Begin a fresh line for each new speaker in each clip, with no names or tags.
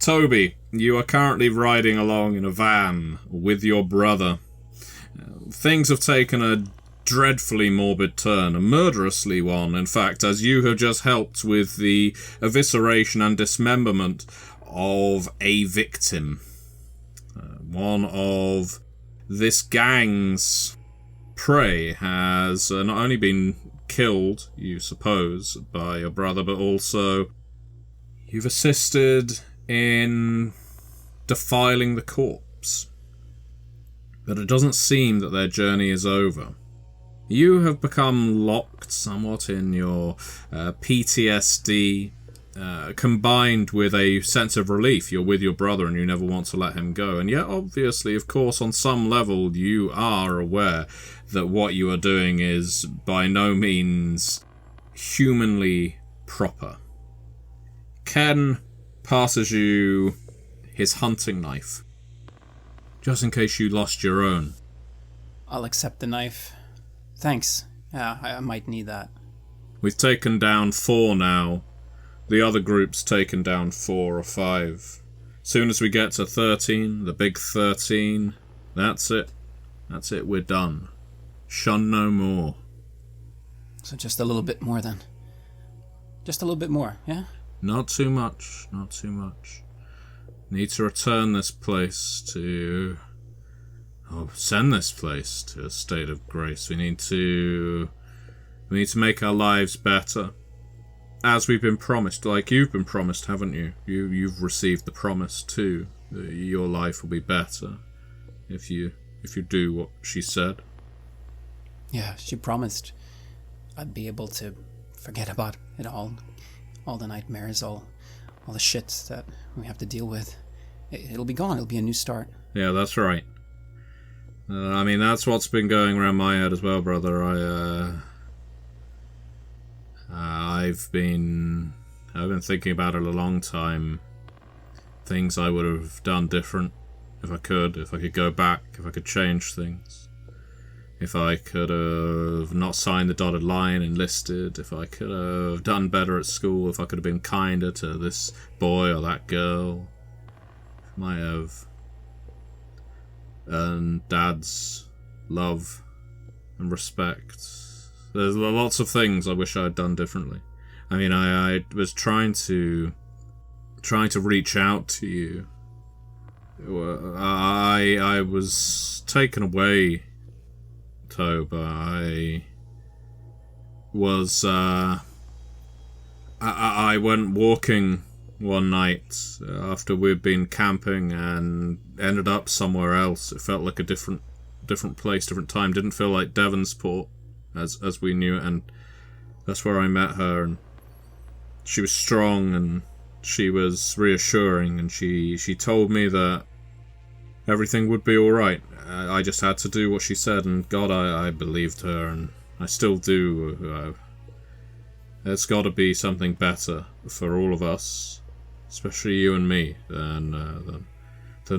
Toby, you are currently riding along in a van with your brother. Things have taken a dreadfully morbid turn, a murderously one, in fact, as you have just helped with the evisceration and dismemberment of a victim. One of this gang's prey has not only been killed, you suppose, by your brother, but also you've assisted in defiling the corpse. But it doesn't seem that their journey is over. You have become locked somewhat in your PTSD, combined with a sense of relief. You're with your brother and you never want to let him go. And yet, obviously, of course, on some level, you are aware that what you are doing is by no means humanly proper. Ken passes you his hunting knife, just in case you lost your own.
I'll accept the knife. Thanks. Yeah, I might need that.
We've taken down 4 now. The other group's taken down 4 or 5. Soon as we get to 13, the big 13, that's it. That's it, we're done. Shun no more.
So just a little bit more then. Just a little bit more, yeah?
Not too much, not too much. Need to return this place to... send this place to a state of grace. We need to make our lives better. As we've been promised, like you've been promised, haven't you? You've received the promise too. That your life will be better if you do what she said.
Yeah, she promised I'd be able to forget about it all the nightmares, all the shit that we have to deal with. It'll be gone. It'll be a new start.
Yeah, that's right. That's what's been going around my head as well, brother. I've been thinking about it a long time. Things I would have done different if I could go back, if I could change things. If I could have not signed the dotted line, enlisted, if I could have done better at school, if I could have been kinder to this boy or that girl. If I might have earned Dad's love and respect. There's lots of things I wish I had done differently. I was trying to reach out to you. I was taken away, Tobe. I went walking one night after we'd been camping and ended up somewhere else. It felt like a different place, different time. Didn't feel like Devonsport as we knew it, and that's where I met her, and she was strong and she was reassuring, and she told me that everything would be alright. I just had to do what she said, and God, I believed her, and I still do. There's got to be something better for all of us, especially you and me, than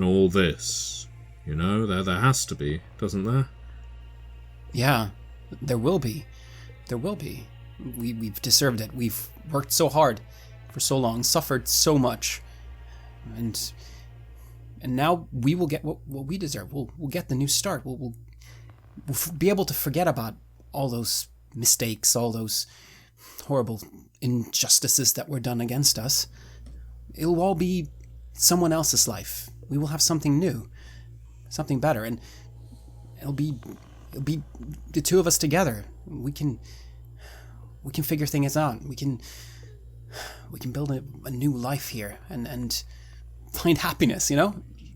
all this. You know, there has to be, doesn't there?
Yeah, there will be. There will be. We've deserved it. We've worked so hard for so long, suffered so much, and now we will get what we deserve. We'll get the new start. We'll be able to forget about all those mistakes, all those horrible injustices that were done against us. It'll all be someone else's life. We will have something new, something better, and it'll be the two of us together. We can figure things out. We can build a new life here and find happiness,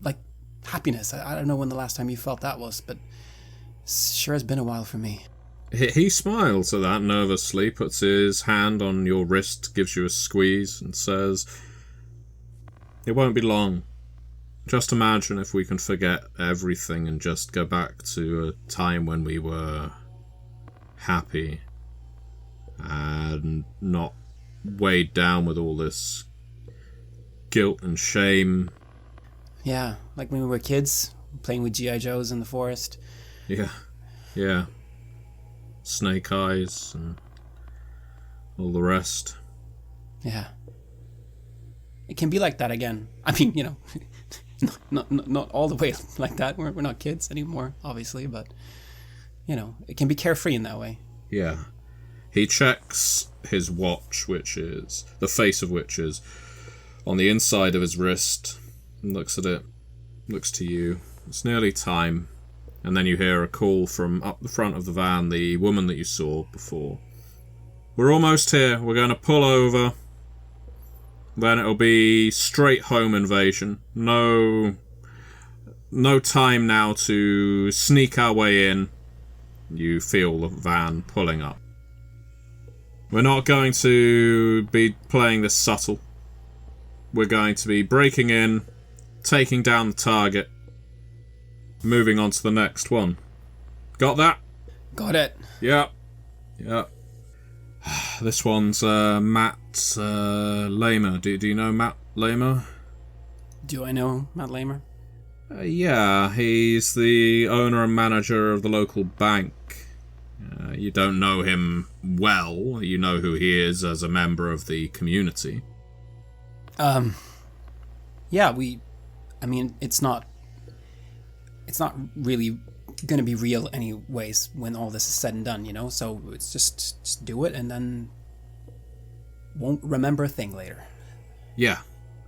like happiness. I don't know when the last time you felt that was, but it sure has been a while for me.
He smiles at that nervously, puts his hand on your wrist, gives you a squeeze, and says, "It won't be long. Just imagine if we can forget everything and just go back to a time when we were happy and not weighed down with all this guilt and shame."
Yeah, like when we were kids, playing with G.I. Joes in the forest.
Yeah. Snake Eyes and all the rest.
Yeah. it can be like that again. I mean, you know, not all the way like that. We're not kids anymore, obviously, but, you know, it can be carefree in that way.
Yeah. He checks his watch, which is, the face of which is on the inside of his wrist, and looks at it, looks to you. It's nearly time. And then you hear a call from up the front of the van, the woman that you saw before. We're almost here. We're going to pull over. Then it'll be straight home invasion. No time now to sneak our way in. You feel the van pulling up. We're not going to be playing this subtle. We're going to be breaking in, taking down the target, moving on to the next one. Got that?
Got it.
Yeah. This one's Matt Lamer. Do you know Matt Lamer?
Do I know Matt Lamer?
Yeah, he's the owner and manager of the local bank. You don't know him well. You know who he is as a member of the community.
Yeah, I mean, it's not really going to be real anyways when all this is said and done, you know? So it's just do it and then won't remember a thing later.
Yeah,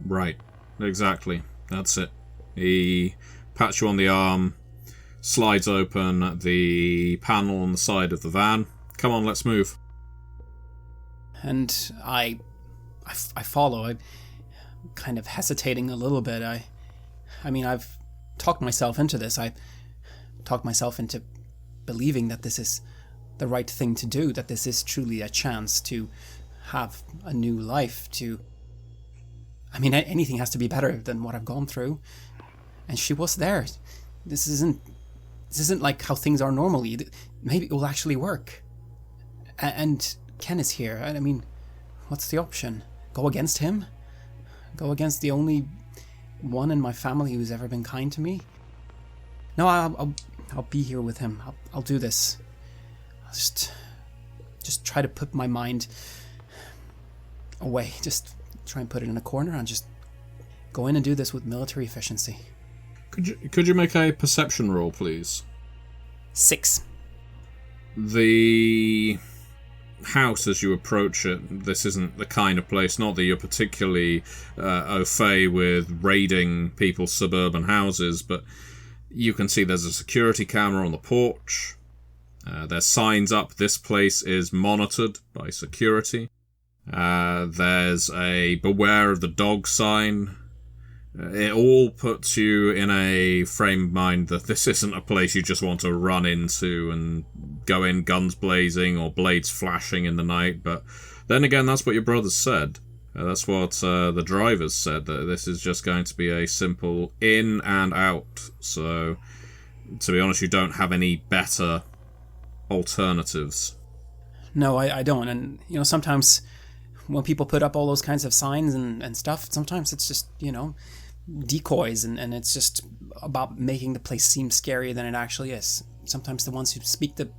right. Exactly. That's it. He pats you on the arm, slides open the panel on the side of the van. Come on, let's move.
And I follow. I'm kind of hesitating a little bit. I mean, I've talked myself into this. I talked myself into believing that this is the right thing to do, that this is truly a chance to have a new life, I mean, anything has to be better than what I've gone through. And she was there. This isn't like how things are normally. Maybe it will actually work. And Ken is here. I mean, what's the option? Go against him? Go against the only one in my family who's ever been kind to me? No, I'll be here with him. I'll do this. I'll just try to put my mind away. Just try and put it in a corner and just go in and do this with military efficiency.
Could you make a perception roll, please?
6.
The house, as you approach it, this isn't the kind of place, not that you're particularly au fait with raiding people's suburban houses, but you can see there's a security camera on the porch. There's signs up, this place is monitored by security. There's a beware of the dog sign. It all puts you in a frame of mind that this isn't a place you just want to run into and go in guns blazing or blades flashing in the night. But then again, that's what your brothers said. That's what the drivers said, that this is just going to be a simple in and out. So, to be honest, you don't have any better alternatives.
No, I don't. And, you know, sometimes when people put up all those kinds of signs and stuff, sometimes it's just, you know, decoys, and it's just about making the place seem scarier than it actually is. Sometimes the ones who speak the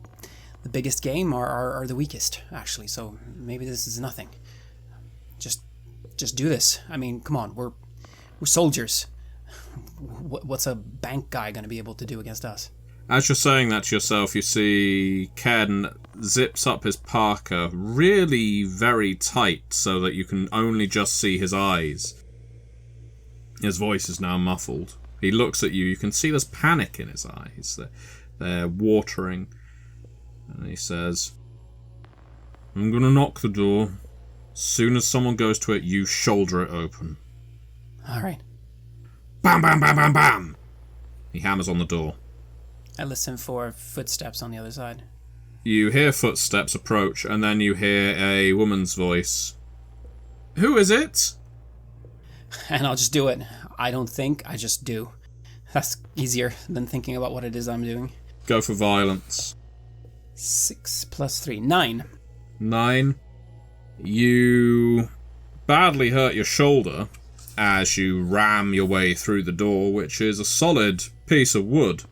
biggest game are the weakest, actually. So maybe this is nothing. Just do this. I mean, come on, we're soldiers. What's a bank guy going to be able to do against us?
As you're saying that to yourself, you see Ken zips up his parka really very tight so that you can only just see his eyes. His voice is now muffled. He looks at you. You can see there's panic in his eyes. They're watering. And he says, I'm going to knock the door. As soon as someone goes to it, you shoulder it open.
All right.
Bam, bam, bam, bam, bam. He hammers on the door.
I listen for footsteps on the other side.
You hear footsteps approach, and then you hear a woman's voice. Who is it?
And I'll just do it. I don't think, I just do. That's easier than thinking about what it is I'm doing.
Go for violence.
6 + 3, 9.
9. You badly hurt your shoulder as you ram your way through the door, which is a solid piece of wood.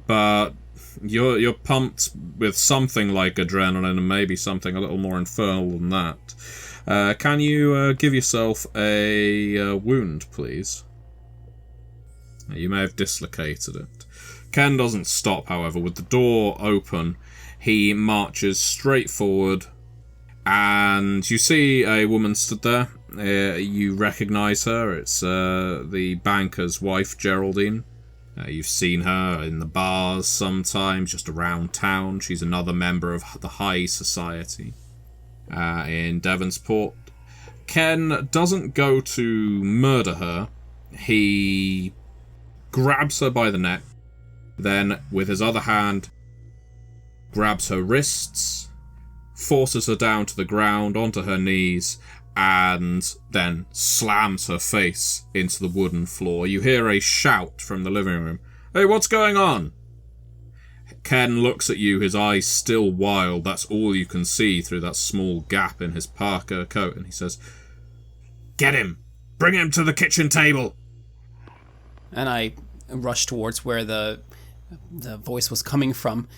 But you're pumped with something like adrenaline and maybe something a little more infernal than that. Can you give yourself a wound, please? You may have dislocated it. Ken doesn't stop, however. With the door open, he marches straight forward, and you see a woman stood there. You recognise her. It's the banker's wife, Geraldine. You've seen her in the bars sometimes, just around town. She's another member of the high society in Devonsport. Ken doesn't go to murder her. He grabs her by the neck, then with his other hand grabs her wrists, forces her down to the ground onto her knees, and then slams her face into the wooden floor. You hear a shout from the living room. "Hey, what's going on?" Ken looks at you, his eyes still wild. That's all you can see through that small gap in his parka coat, and he says, "Get him! Bring him to the kitchen table!"
And I rush towards where the voice was coming from,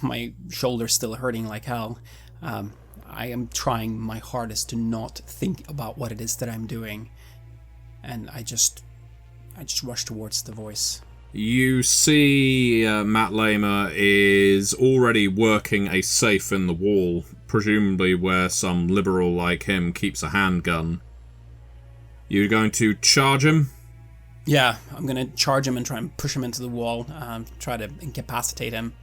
my shoulder's still hurting like hell. I am trying my hardest to not think about what it is that I'm doing, and I just rush towards the voice.
You see Matt Lamer is already working a safe in the wall, presumably where some liberal like him keeps a handgun. You're going to charge him?
Yeah, I'm going to charge him and try and push him into the wall, try to incapacitate him.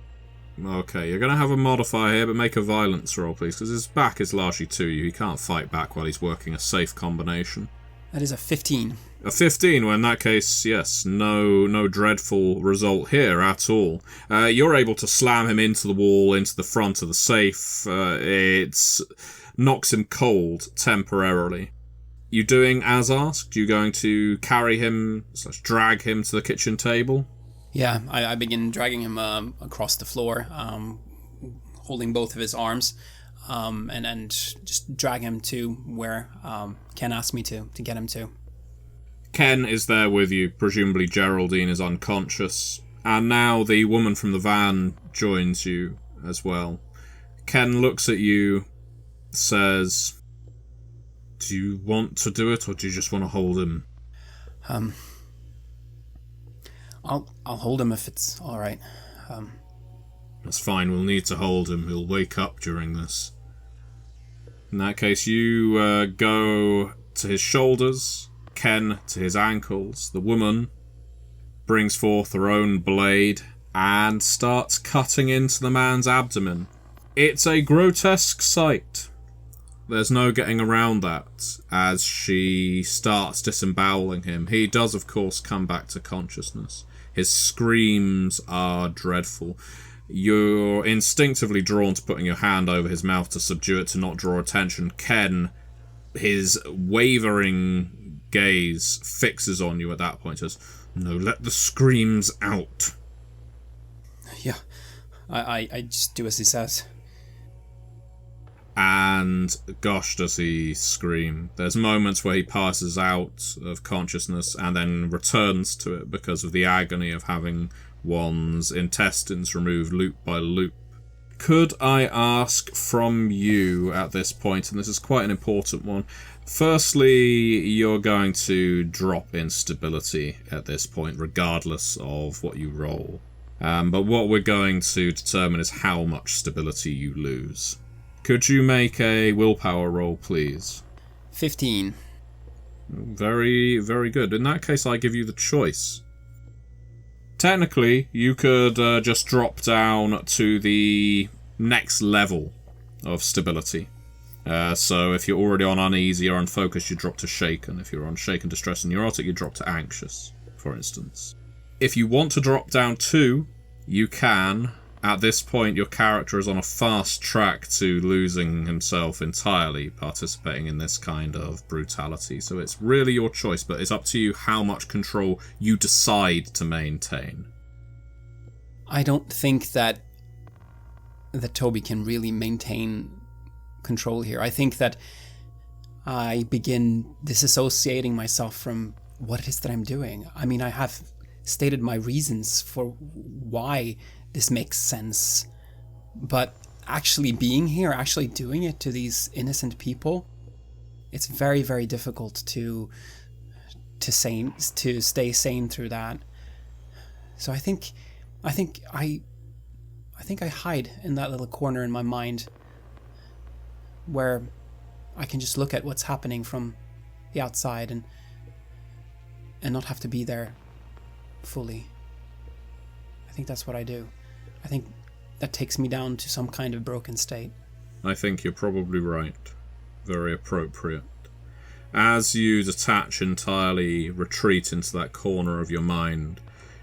Okay, you're going to have a modifier here, but make a violence roll, please, because his back is largely to you. He can't fight back while he's working a safe combination.
That is a 15.
A 15, well, in that case, yes, no dreadful result here at all. You're able to slam him into the wall, into the front of the safe. It knocks him cold temporarily. You doing as asked? You going to carry him, drag him to the kitchen table?
Yeah, I begin dragging him across the floor, holding both of his arms, and just drag him to where Ken asked me to get him to.
Ken is there with you. Presumably Geraldine is unconscious. And now the woman from the van joins you as well. Ken looks at you, says, "Do you want to do it, or do you just want to hold him?"
I'll hold him if it's all right.
That's fine. We'll need to hold him. He'll wake up during this. In that case, you go to his shoulders, Ken to his ankles. The woman brings forth her own blade and starts cutting into the man's abdomen. It's a grotesque sight. There's no getting around that as she starts disemboweling him. He does, of course, come back to consciousness. His screams are dreadful. You're instinctively drawn to putting your hand over his mouth to subdue it, to not draw attention. Ken, his wavering gaze fixes on you at that point. Says, "No, let the screams out."
Yeah, I just do as he says.
And gosh, does he scream. There's moments where he passes out of consciousness and then returns to it because of the agony of having one's intestines removed loop by loop. Could I ask from you at this point, and this is quite an important one, firstly, you're going to drop in stability at this point, regardless of what you roll. But what we're going to determine is how much stability you lose. Could you make a willpower roll, please?
15.
Very, very good. In that case, I give you the choice. Technically, you could just drop down to the next level of stability. So if you're already on uneasy or unfocused, you drop to shaken. If you're on shaken, distressed, and neurotic, you drop to anxious, for instance. If you want to drop down 2, you can. At this point, your character is on a fast track to losing himself entirely, participating in this kind of brutality. So it's really your choice, but it's up to you how much control you decide to maintain.
I don't think that Toby can really maintain control here. I think that I begin disassociating myself from what it is that I'm doing. I mean, I have stated my reasons for why this makes sense, but actually being here, actually doing it to these innocent people, it's very, very difficult to stay sane through that. So I think I hide in that little corner in my mind where I can just look at what's happening from the outside and not have to be there fully. I think that's what I do. I think that takes me down to some kind of broken state.
I think you're probably right. Very appropriate. As you detach entirely, retreat into that corner of your mind,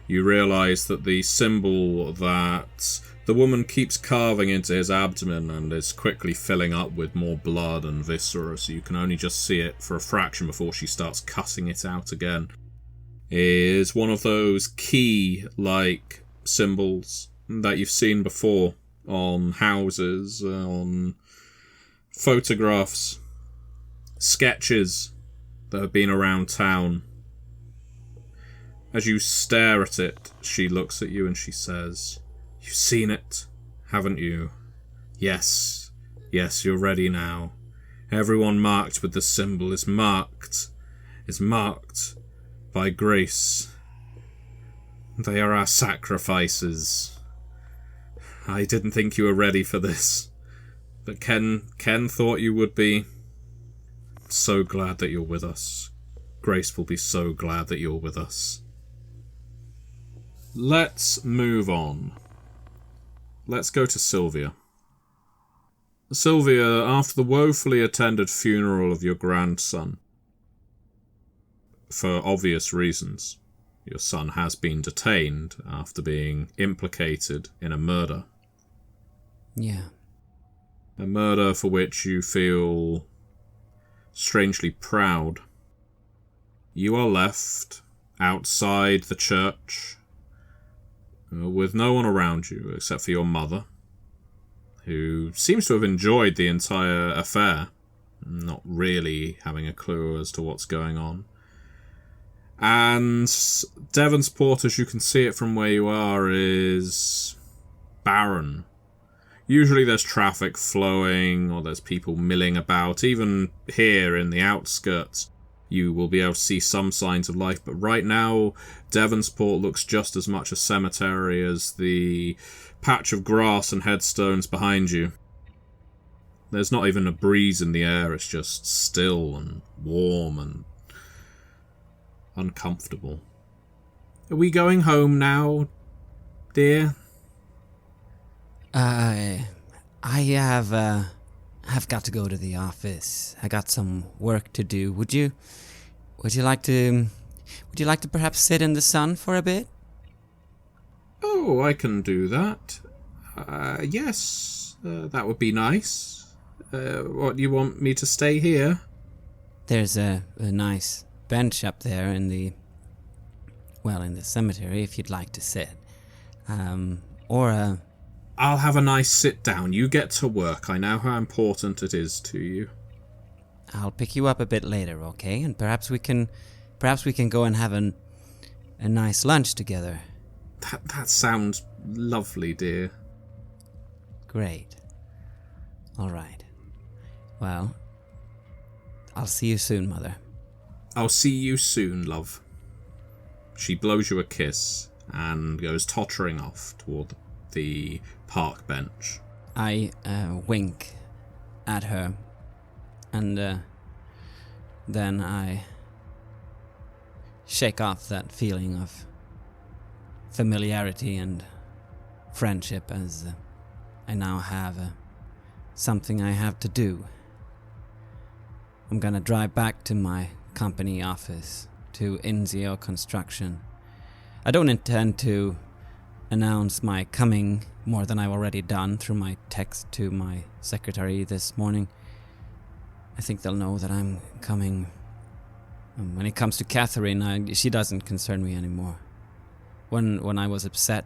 you realise that the symbol that the woman keeps carving into his abdomen and is quickly filling up with more blood and viscera, so you can only just see it for a fraction before she starts cutting it out again, is one of those key-like symbols that you've seen before on houses, on photographs, sketches that have been around town. As you stare at it, she looks at you and she says, "You've seen it, haven't you? Yes, you're ready now. Everyone marked with the symbol is marked by grace. They are our sacrifices. I didn't think you were ready for this, but Ken thought you would be. So glad that you're with us. Grace will be so glad that you're with us." Let's move on. Let's go to Sylvia. Sylvia, after the woefully attended funeral of your grandson, for obvious reasons, your son has been detained after being implicated in a murder.
Yeah.
A murder for which you feel strangely proud. You are left outside the church with no one around you except for your mother, who seems to have enjoyed the entire affair, not really having a clue as to what's going on. And Devonsport, as you can see it from where you are, is barren. Usually there's traffic flowing, or there's people milling about. Even here in the outskirts, you will be able to see some signs of life. But right now, Devonsport looks just as much a cemetery as the patch of grass and headstones behind you. There's not even a breeze in the air. It's just still and warm and uncomfortable. Are we going home now, dear?
I have got to go to the office. I got some work to do. Would you like to perhaps sit in the sun for a bit?
Oh, I can do that. Yes, that would be nice. What, you want me to stay here?
There's a nice bench up there in the cemetery if you'd like to sit.
I'll have a nice sit down. You get to work. I know how important it is to you.
I'll pick you up a bit later, okay? And perhaps we can go and have a nice lunch together.
That sounds lovely, dear.
Great. All right. Well, I'll see you soon, Mother.
I'll see you soon, love. She blows you a kiss and goes tottering off toward the park bench.
I wink at her, and then I shake off that feeling of familiarity and friendship as I now have something I have to do. I'm gonna drive back to my company office, to Inzio Construction. I don't intend to announce my coming more than I've already done through my text to my secretary this morning. I think they'll know that I'm coming. When it comes to Catherine, she doesn't concern me anymore. When I was upset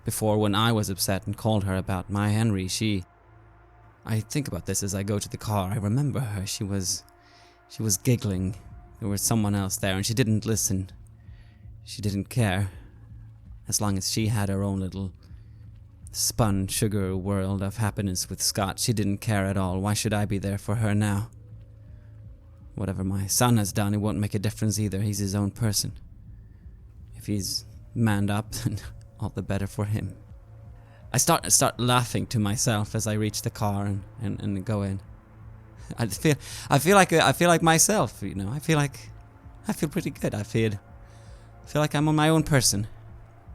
and called her about my Henry, I think about this as I go to the car. I remember her. She was giggling. There was someone else there, and she didn't listen. She didn't care. As long as she had her own little spun sugar world of happiness with Scott, she didn't care at all. Why should I be there for her now? Whatever my son has done, it won't make a difference either. He's his own person. If he's manned up, then all the better for him. I start laughing to myself as I reach the car and go in. I feel like myself, you know. I feel pretty good. I feel like I'm on my own person.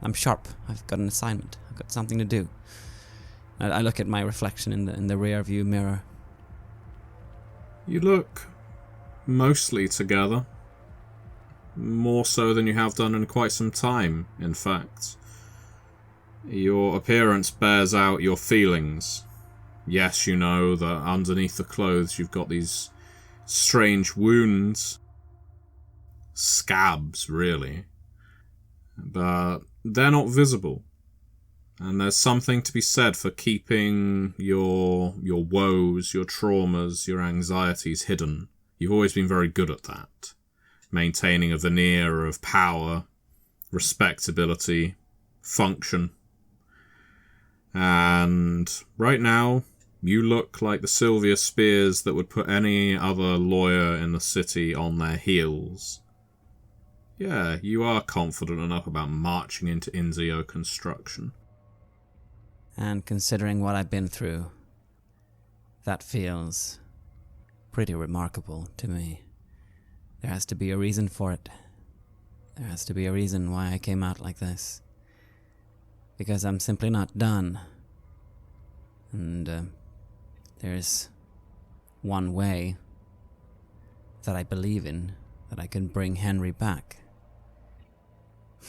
I'm sharp. I've got an assignment. I've got something to do. I look at my reflection in the rear view mirror.
You look mostly together. More so than you have done in quite some time, in fact. Your appearance bears out your feelings. Yes, you know that underneath the clothes you've got these strange wounds. Scabs, really. But they're not visible. And there's something to be said for keeping your woes, your traumas, your anxieties hidden. You've always been very good at that. Maintaining a veneer of power, respectability, function. And right now, you look like the Sylvia Spears that would put any other lawyer in the city on their heels. Yeah, you are confident enough about marching into Inzio construction.
And considering what I've been through, that feels pretty remarkable to me. There has to be a reason for it. There has to be a reason why I came out like this. Because I'm simply not done. And there's one way that I believe in, that I can bring Henry back.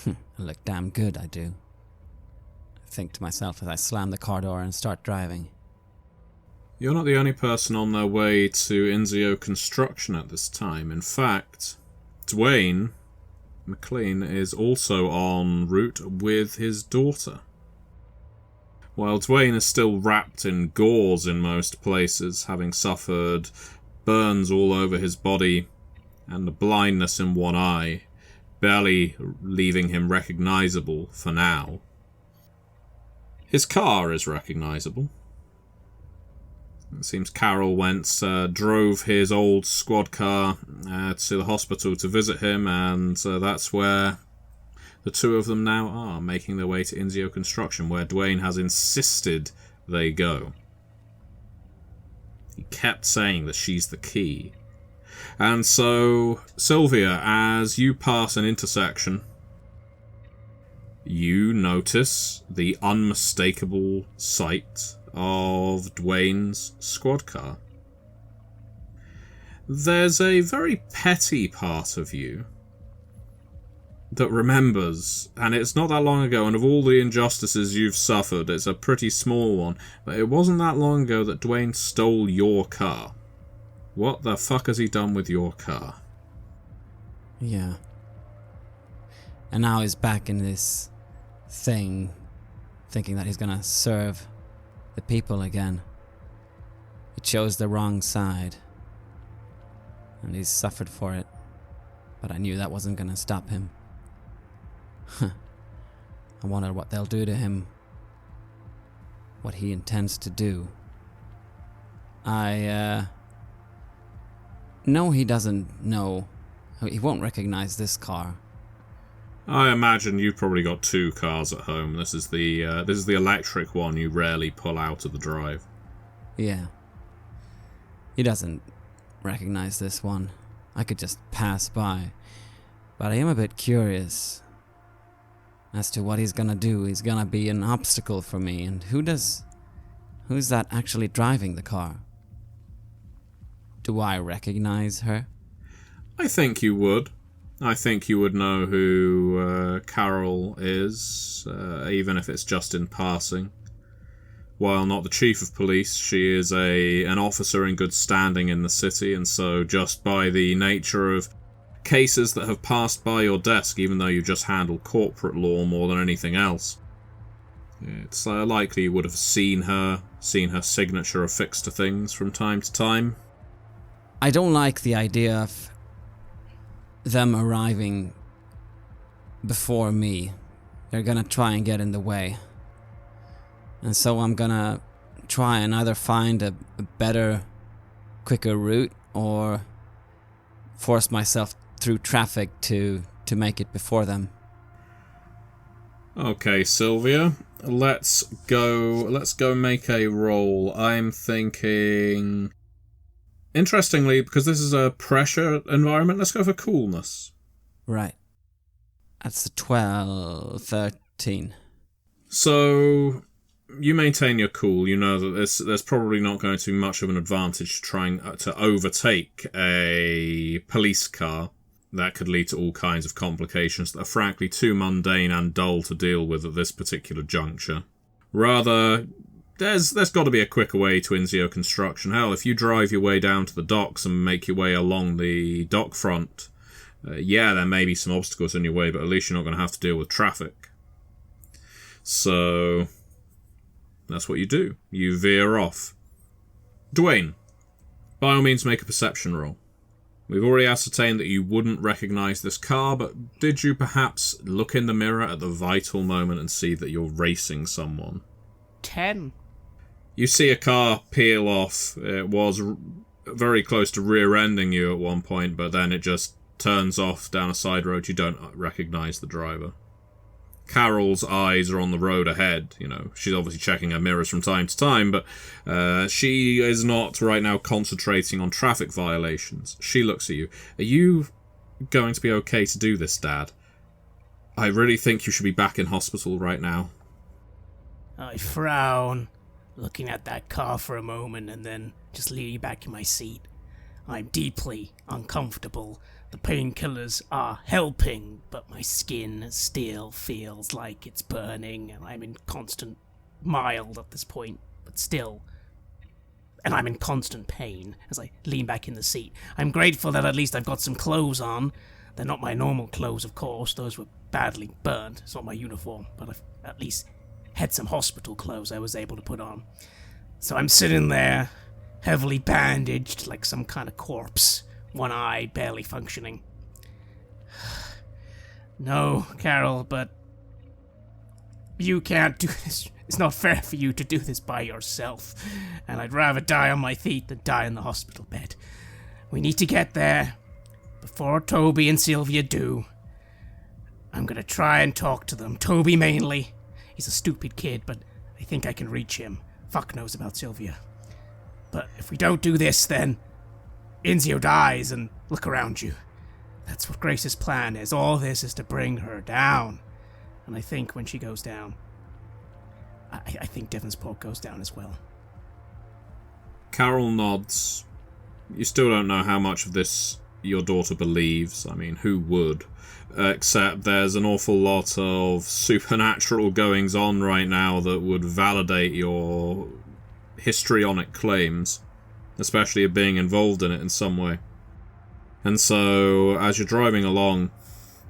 I look damn good, I do. I think to myself as I slam the car door and start driving.
You're not the only person on their way to Inzio construction at this time. In fact, Dwayne McLean is also en route with his daughter. While Dwayne is still wrapped in gauze in most places, having suffered burns all over his body and a blindness in one eye, barely leaving him recognizable for now. His car is recognizable. It seems Carol Wentz drove his old squad car to the hospital to visit him, and that's where the two of them now are, making their way to Inzio Construction, where Dwayne has insisted they go. He kept saying that she's the key. And so, Sylvia, as you pass an intersection, you notice the unmistakable sight of Dwayne's squad car. There's a very petty part of you that remembers, and it's not that long ago, and of all the injustices you've suffered, it's a pretty small one, but it wasn't that long ago that Dwayne stole your car. What the fuck has he done with your car?
Yeah. And now he's back in this thing, thinking that he's gonna serve the people again. He chose the wrong side, and he's suffered for it, but I knew that wasn't gonna stop him. I wonder what they'll do to him, what he intends to do. I know he doesn't know, he won't recognize this car.
I imagine you've probably got two cars at home. This is the electric one you rarely pull out of the drive.
Yeah. He doesn't recognize this one. I could just pass by. But I am a bit curious as to what he's gonna do. He's gonna be an obstacle for me. And who's that actually driving the car? Do I recognize her?
I think you would. I think you would know who Carol is, even if it's just in passing. While not the chief of police, she is an officer in good standing in the city, and so just by the nature of cases that have passed by your desk, even though you just handle corporate law more than anything else, it's likely you would have seen her signature affixed to things from time to time.
I don't like the idea of them arriving before me. They're gonna try and get in the way. And so I'm gonna try and either find a better, quicker route, or force myself through traffic to make it before them.
Okay, Sylvia, let's go make a roll. I'm thinking... Interestingly, because this is a pressure environment, let's go for coolness.
Right. That's 13.
So, you maintain your cool. You know that there's probably not going to be much of an advantage trying to overtake a police car. That could lead to all kinds of complications that are frankly too mundane and dull to deal with at this particular juncture. Rather, there's got to be a quicker way to Inzio construction. Hell, if you drive your way down to the docks and make your way along the dock front, there may be some obstacles in your way, but at least you're not going to have to deal with traffic. So, that's what you do. You veer off. Dwayne, by all means make a perception roll. We've already ascertained that you wouldn't recognise this car, but did you perhaps look in the mirror at the vital moment and see that you're racing someone?
10.
You see a car peel off. It was very close to rear-ending you at one point, but then it just turns off down a side road. You don't recognise the driver. Carol's eyes are on the road ahead. You know, she's obviously checking her mirrors from time to time, but she is not right now concentrating on traffic violations. She looks at you. Are you going to be okay to do this, Dad? I really think you should be back in hospital right now.
I frown, looking at that car for a moment and then just lean back in my seat. I'm deeply uncomfortable. The painkillers are helping, but my skin still feels like it's burning, and I'm in constant, mild at this point, but still. And I'm in constant pain as I lean back in the seat. I'm grateful that at least I've got some clothes on. They're not my normal clothes, of course. Those were badly burnt. It's not my uniform, but I've at least had some hospital clothes I was able to put on. So I'm sitting there, heavily bandaged like some kind of corpse. One eye barely functioning. No, Carol, but you can't do this. It's not fair for you to do this by yourself. And I'd rather die on my feet than die in the hospital bed. We need to get there before Toby and Sylvia do. I'm gonna try and talk to them. Toby mainly. He's a stupid kid, but I think I can reach him. Fuck knows about Sylvia. But if we don't do this, then Inzio dies, and look around you. That's what Grace's plan is. All this is to bring her down. And I think when she goes down, I think Devonsport goes down as well.
Carol nods. You still don't know how much of this your daughter believes. I mean, who would? Except there's an awful lot of supernatural goings on right now that would validate your histrionic claims, especially of being involved in it in some way. And so, as you're driving along,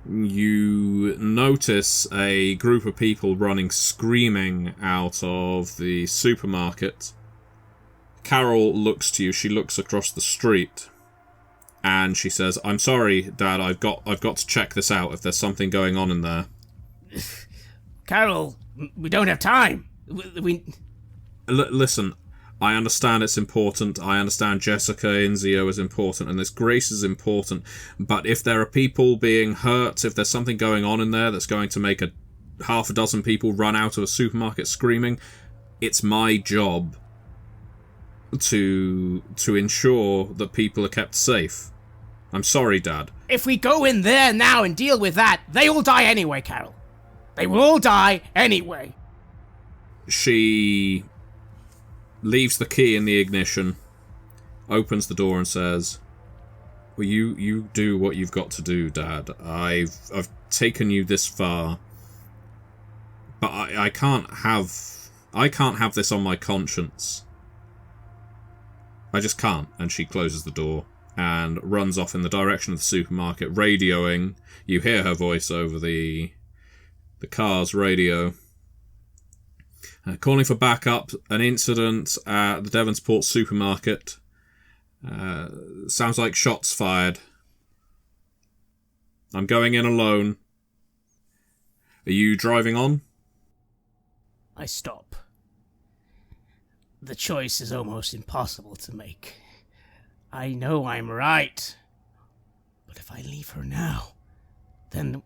you notice a group of people running screaming out of the supermarket. Carol looks to you. She looks across the street, and she says, "I'm sorry, Dad. I've got to check this out. If there's something going on in there."
Carol, we don't have time.
Listen. I understand it's important. I understand Jessica Inzio is important, and this Grace is important. But if there are people being hurt, if there's something going on in there that's going to make half a dozen people run out of a supermarket screaming, it's my job to ensure that people are kept safe. I'm sorry, Dad.
If we go in there now and deal with that, they will die anyway, Carol. They will all die anyway.
She leaves the key in the ignition, opens the door and says, "Well, you do what you've got to do, Dad. I've taken you this far, but I can't have this on my conscience. I just can't." And she closes the door and runs off in the direction of the supermarket, radioing. You hear her voice over the car's radio. Calling for backup, an incident at the Devonsport supermarket. Sounds like shots fired. I'm going in alone. Are you driving on?
I stop. The choice is almost impossible to make. I know I'm right. But if I leave her now, then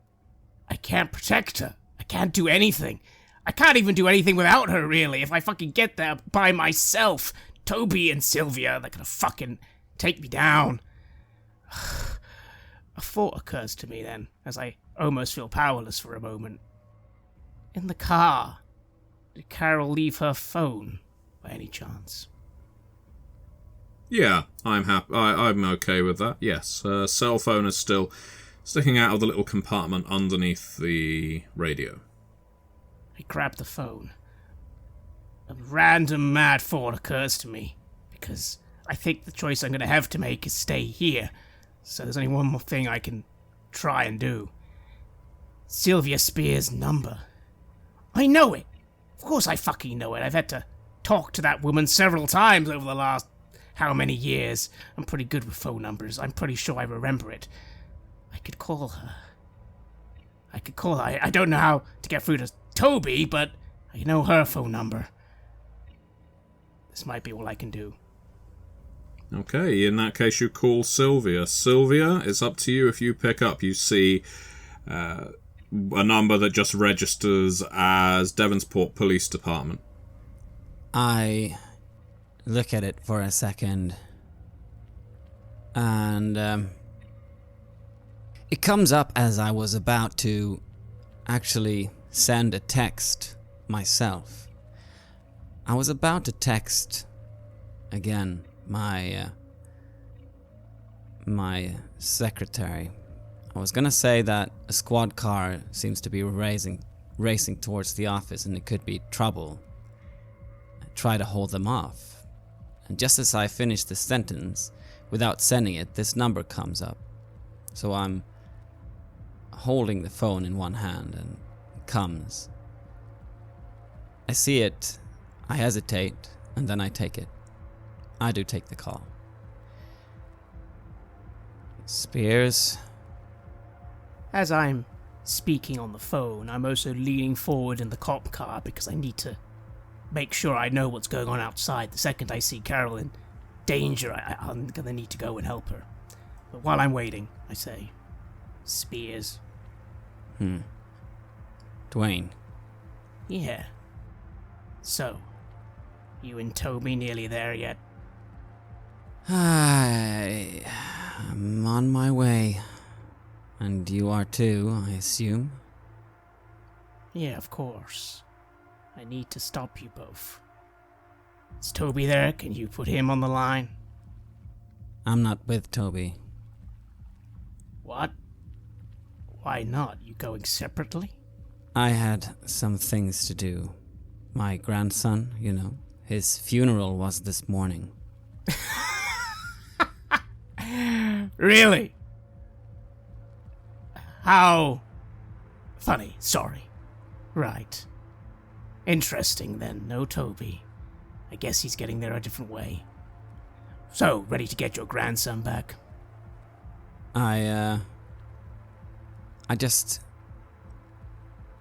I can't protect her. I can't do anything. I can't even do anything without her, really. If I fucking get there by myself, Toby and Sylvia, they're gonna fucking take me down. A thought occurs to me then, as I almost feel powerless for a moment. In the car, did Carol leave her phone, by any chance?
Yeah, I'm happy. I'm okay with that. Yes, her cell phone is still sticking out of the little compartment underneath the radio.
I grab the phone. A random mad thought occurs to me, because I think the choice I'm going to have to make is stay here, so there's only one more thing I can try and do. Sylvia Spears' number. I know it! Of course I fucking know it. I've had to talk to that woman several times over the last how many years. I'm pretty good with phone numbers. I'm pretty sure I remember it. I could call her. I don't know how to get through to Toby, but I know her phone number. This might be all I can do.
Okay, in that case you call Sylvia. Sylvia, it's up to you if you pick up. You see a number that just registers as Devonsport Police Department.
I look at it for a second, and it comes up as I was about to actually send a text myself. I was about to text again my secretary. I was gonna say that a squad car seems to be racing towards the office and it could be trouble. I try to hold them off. And just as I finish the sentence, without sending it, this number comes up. So I'm holding the phone in one hand and it comes. I see it, I hesitate, and then I take it. I do take the call. Spears?
As I'm speaking on the phone, I'm also leaning forward in the cop car because I need to make sure I know what's going on outside. The second I see Carol in danger, I'm gonna need to go and help her. But while I'm waiting, I say, Spears.
Dwayne.
Yeah. So, you and Toby nearly there yet?
I'm on my way. And you are too, I assume?
Yeah, of course. I need to stop you both. Is Toby there? Can you put him on the line?
I'm not with Toby.
What? Why not? You going separately?
I had some things to do. My grandson, you know, his funeral was this morning.
Really? How funny. Sorry. Right. Interesting then. No Toby. I guess he's getting there a different way. So, ready to get your grandson back?
I just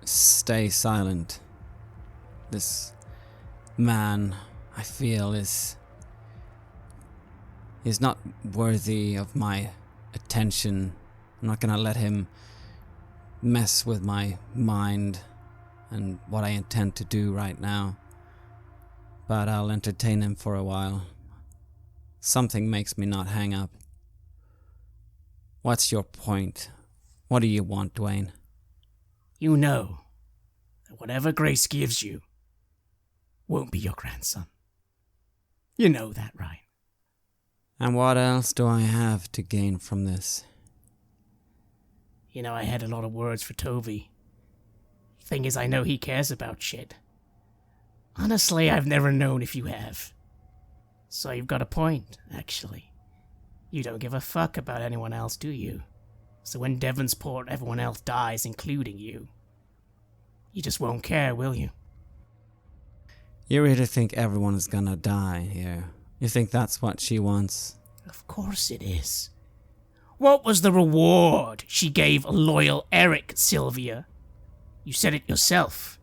stay silent. This man, I feel, is not worthy of my attention. I'm not gonna let him mess with my mind and what I intend to do right now. But I'll entertain him for a while. Something makes me not hang up. What's your point? What do you want, Dwayne?
You know that whatever Grace gives you won't be your grandson. You know that, right?
And what else do I have to gain from this?
You know, I had a lot of words for Toby. Thing is, I know he cares about shit. Honestly, I've never known if you have. So you've got a point, actually. You don't give a fuck about anyone else, do you? So when Devonsport, everyone else dies, including you. You just won't care, will you?
You really think everyone is gonna die here? You think that's what she wants?
Of course it is. What was the reward she gave loyal Eric, Sylvia? You said it yourself.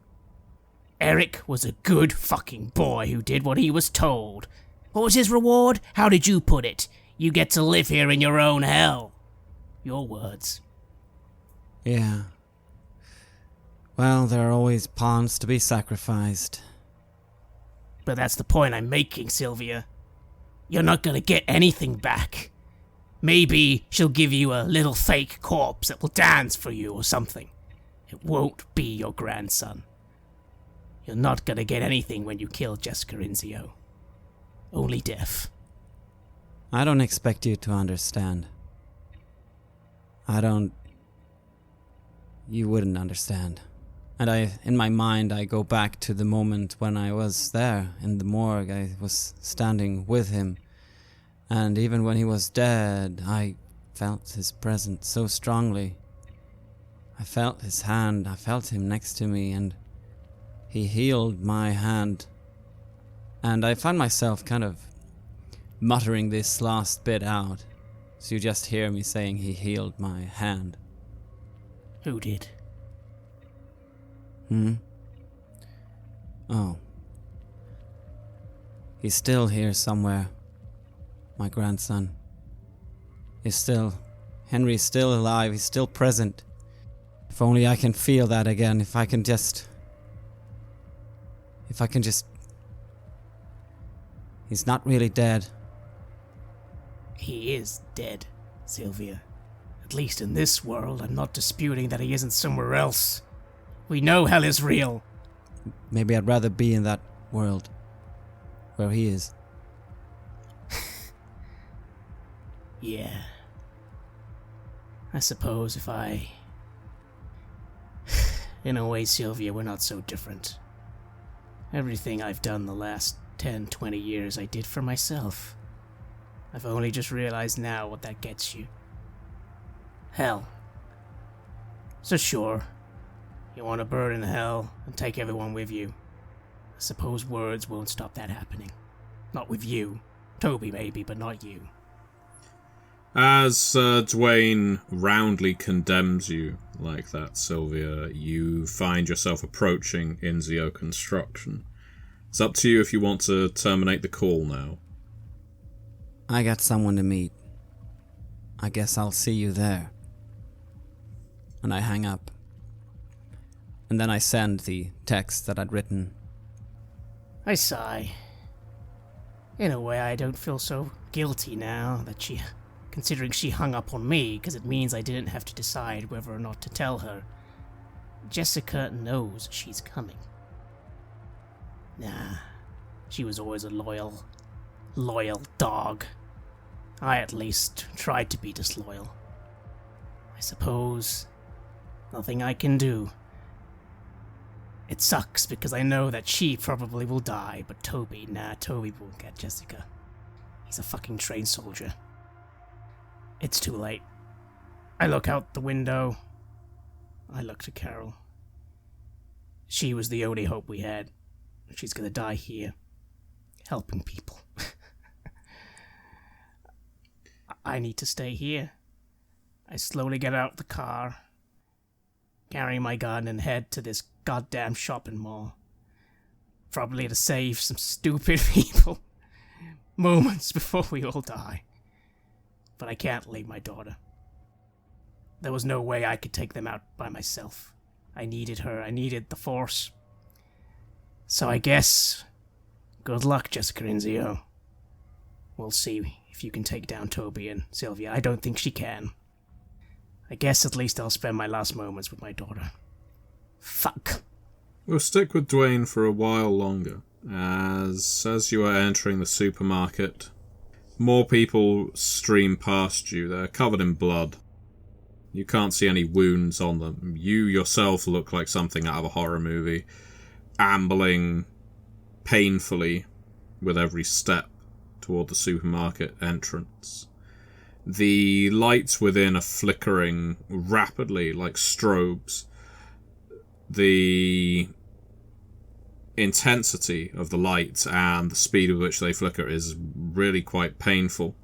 Eric was a good fucking boy who did what he was told. What was his reward? How did you put it? You get to live here in your own hell. Your words.
Yeah. Well, there are always pawns to be sacrificed.
But that's the point I'm making, Sylvia. You're not gonna get anything back. Maybe she'll give you a little fake corpse that will dance for you or something. It won't be your grandson. You're not gonna get anything when you kill Jessica Rinzio. Only death.
I don't expect you to understand. You wouldn't understand. And in my mind, I go back to the moment when I was there in the morgue. I was standing with him. And even when he was dead, I felt his presence so strongly. I felt his hand, I felt him next to me, and he healed my hand. And I find myself kind of muttering this last bit out. So you just hear me saying he healed my hand.
Who did?
Oh. He's still here somewhere. My grandson. Henry's still alive, he's still present. If only I can feel that again, if I can just... He's not really dead.
He is dead, Sylvia. At least in this world, I'm not disputing that he isn't somewhere else. We know hell is real.
Maybe I'd rather be in that world. Where he is.
Yeah. I suppose if I... In a way, Sylvia, we're not so different. Everything I've done the last 10, 20 years I did for myself. I've only just realized now what that gets you. Hell. So sure, you want to burn in hell and take everyone with you. I suppose words won't stop that happening. Not with you. Toby maybe, but not you.
As Dwayne roundly condemns you like that, Sylvia, you find yourself approaching Inzio Construction. It's up to you if you want to terminate the call now.
I got someone to meet. I guess I'll see you there. And I hang up. And then I send the text that I'd written.
I sigh. In a way, I don't feel so guilty now that considering she hung up on me, because it means I didn't have to decide whether or not to tell her. Jessica knows she's coming. Nah, she was always a loyal dog. I at least tried to be disloyal. I suppose nothing I can do. It sucks because I know that she probably will die, but Toby won't get Jessica. He's a fucking trained soldier. It's too late. I look out the window. I look to Carol. She was the only hope we had. She's gonna die here, helping people. I need to stay here. I slowly get out the car, carry my gun, and head to this goddamn shopping mall. Probably to save some stupid people moments before we all die. But I can't leave my daughter. There was no way I could take them out by myself. I needed her. I needed the Force. So I guess... good luck, Jessica Rinzio. We'll see if you can take down Toby and Sylvia. I don't think she can. I guess at least I'll spend my last moments with my daughter. Fuck.
We'll stick with Dwayne for a while longer. As you are entering the supermarket, more people stream past you. They're covered in blood. You can't see any wounds on them. You yourself look like something out of a horror movie, ambling painfully with every step toward the supermarket entrance. The lights within are flickering rapidly like strobes. The intensity of the lights and the speed with which they flicker is really quite painful.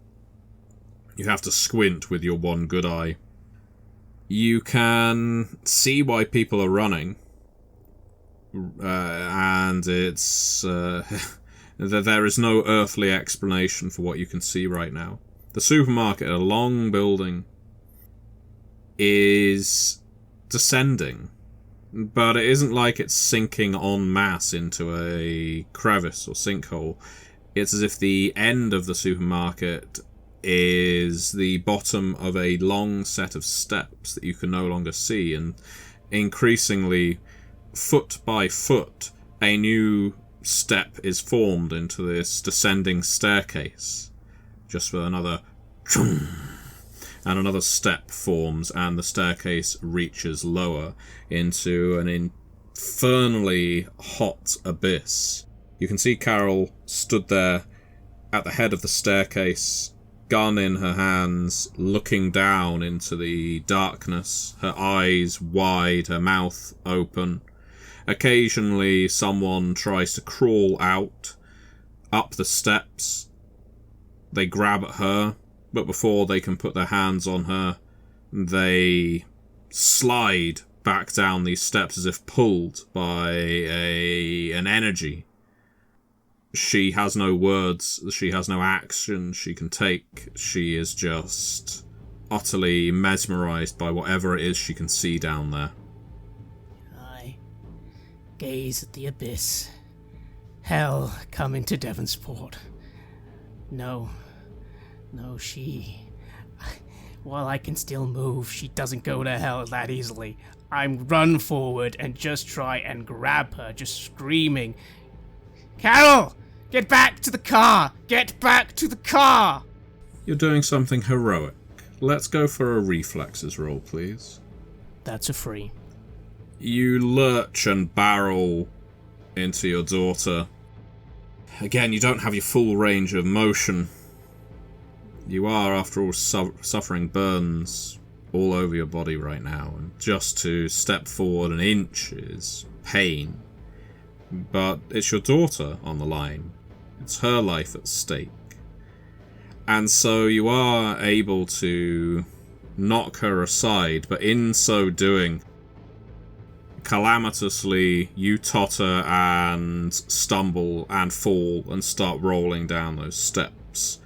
You have to squint with your one good eye. You can see why people are running, and it's there is no earthly explanation for what you can see right now. The supermarket, a long building, is descending. But it isn't like it's sinking en masse into a crevice or sinkhole. It's as if the end of the supermarket is the bottom of a long set of steps that you can no longer see, and increasingly, foot by foot, a new step is formed into this descending staircase. Just for another... and another step forms, and the staircase reaches lower into an infernally hot abyss. You can see Carol stood there at the head of the staircase, gun in her hands, looking down into the darkness, her eyes wide, her mouth open. Occasionally someone tries to crawl out, up the steps. They grab at her, but before they can put their hands on her, they slide back down these steps as if pulled by an energy. She has no words, she has no action she can take. She is just utterly mesmerized by whatever it is she can see down there.
I gaze at the abyss. Hell coming to Devonsport. No, she... While I can still move, she doesn't go to hell that easily. I'm run forward and just try and grab her, just screaming, "Carol! Get back to the car! Get back to the car!"
You're doing something heroic. Let's go for a reflexes roll, please.
That's a free.
You lurch and barrel into your daughter. Again, you don't have your full range of motion. You are, after all, suffering burns all over your body right now, and just to step forward an inch is pain. But it's your daughter on the line. It's her life at stake. And so you are able to knock her aside, but in so doing, calamitously, you totter and stumble and fall and start rolling down those steps.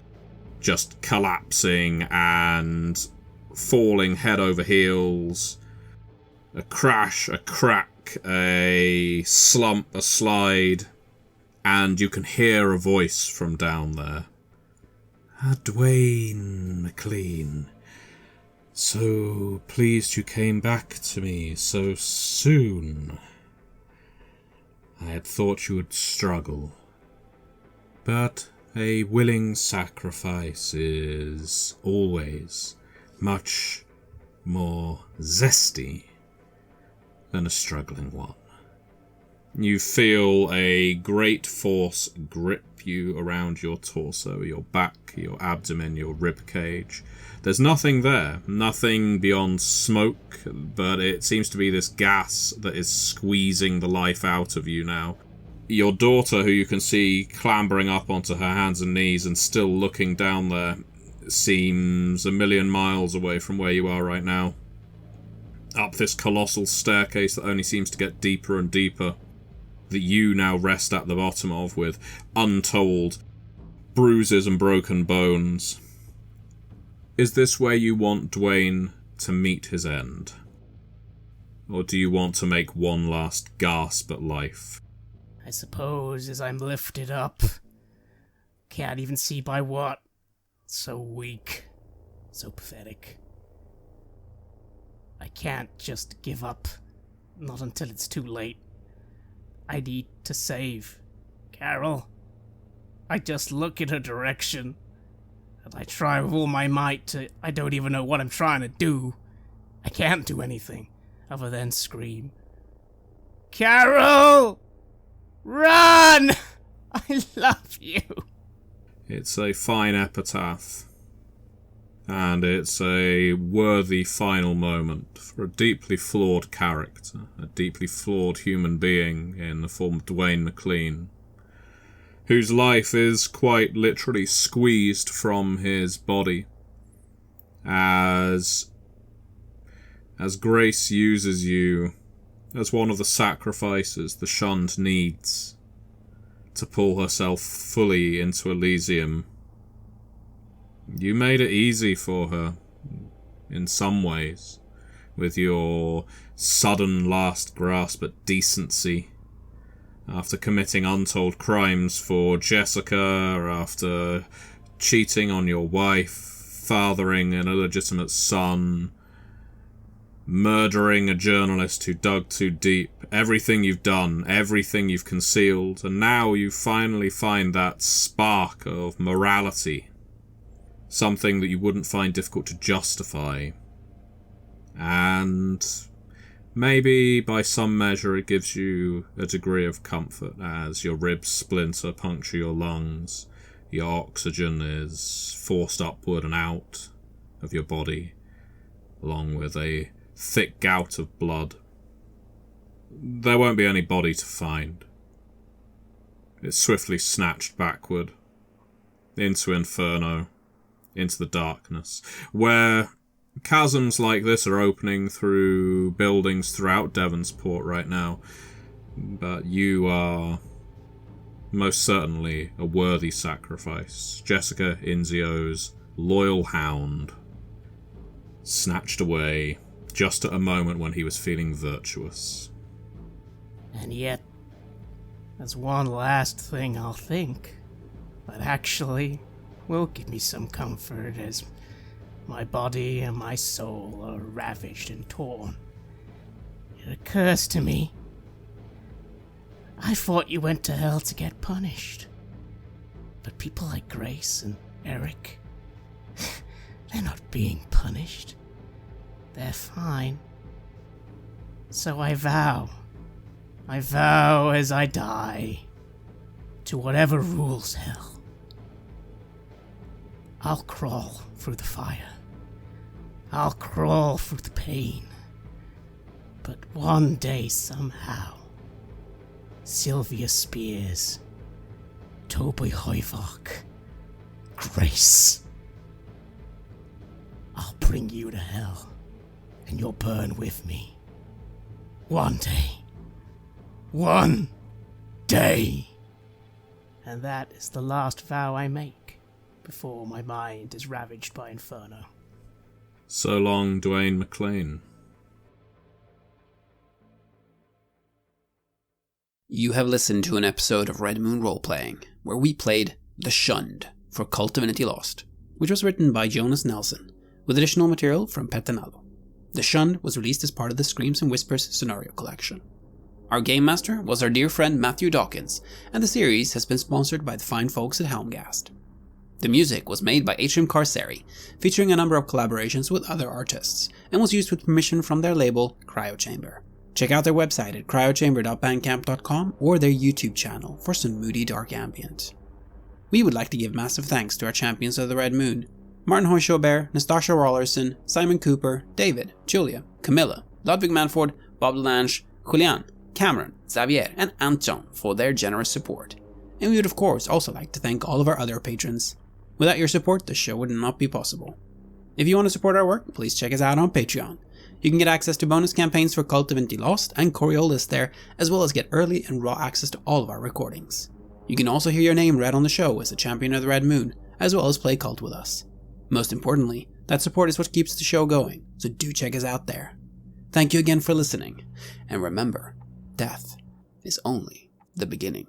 Just collapsing and falling head over heels. A crash, a crack, a slump, a slide, and you can hear a voice from down there. Dwayne McLean, so pleased you came back to me so soon. I had thought you would struggle, but a willing sacrifice is always much more zesty than a struggling one. You feel a great force grip you around your torso, your back, your abdomen, your rib cage. There's nothing there, nothing beyond smoke, but it seems to be this gas that is squeezing the life out of you now. Your daughter, who you can see clambering up onto her hands and knees and still looking down there, seems a million miles away from where you are right now. Up this colossal staircase that only seems to get deeper and deeper, that you now rest at the bottom of, with untold bruises and broken bones. Is this where you want Dwayne to meet his end? Or do you want to make one last gasp at life?
I suppose as I'm lifted up, can't even see by what. So weak, so pathetic. I can't just give up, not until it's too late. I need to save Carol. I just look in her direction, and I try with all my might to... I don't even know what I'm trying to do. I can't do anything other than scream, "Carol! Run! I love you!"
It's a fine epitaph, and it's a worthy final moment for a deeply flawed character, a deeply flawed human being in the form of Dwayne McLean, whose life is quite literally squeezed from his body as Grace uses you as one of the sacrifices the Shunned needs to pull herself fully into Elysium. You made it easy for her, in some ways. with your sudden last grasp at decency. After committing untold crimes for Jessica, after cheating on your wife, fathering an illegitimate son, murdering a journalist who dug too deep, everything you've done, everything you've concealed, and now you finally find that spark of morality, something that you wouldn't find difficult to justify. And maybe by some measure it gives you a degree of comfort as your ribs splinter, puncture your lungs, your oxygen is forced upward and out of your body, along with a thick gout of blood. There won't be any body to find. It's swiftly snatched backward, into Inferno, into the darkness, where chasms like this are opening through buildings throughout Devonsport right now, but you are most certainly a worthy sacrifice. Jessica Inzio's loyal hound, snatched away just at a moment when he was feeling virtuous.
And yet, there's one last thing I'll think that actually will give me some comfort as my body and my soul are ravaged and torn. It occurs to me, I thought you went to hell to get punished. But people like Grace and Eric, they're not being punished. They're fine. So I vow as I die, to whatever rules hell, I'll crawl through the fire. I'll crawl through the pain. But one day, somehow, Sylvia Spears, Toby Hoivok, Grace, I'll bring you to hell, and you'll burn with me. One day. One day. And that is the last vow I make before my mind is ravaged by Inferno.
So long, Dwayne McLean.
You have listened to an episode of Red Moon Roleplaying, where we played The Shunned for KULT Divinity Lost, which was written by Jonas Nelson, with additional material from Petanado. The Shunned was released as part of the Screams and Whispers scenario collection. Our game master was our dear friend Matthew Dawkins, and the series has been sponsored by the fine folks at Helmgast. The music was made by H.M. Carceri, featuring a number of collaborations with other artists, and was used with permission from their label, Cryochamber. Check out their website at cryochamber.bandcamp.com or their YouTube channel for some moody dark ambient. We would like to give massive thanks to our champions of the Red Moon, Martin Heuschober, Nastasia Raulerson, Simon Cooper, David, Julián, Camilla, Ludwig Manford, Bob Lange, Julián, Cameron, Xabier, and Antxon for their generous support. And we would of course also like to thank all of our other patrons. Without your support, the show would not be possible. If you want to support our work, please check us out on Patreon. You can get access to bonus campaigns for KULT Divinity Lost and Coriolis there, as well as get early and raw access to all of our recordings. You can also hear your name read on the show as a champion of the Red Moon, as well as play KULT with us. Most importantly, that support is what keeps the show going, so do check us out there. Thank you again for listening, and remember, death is only the beginning.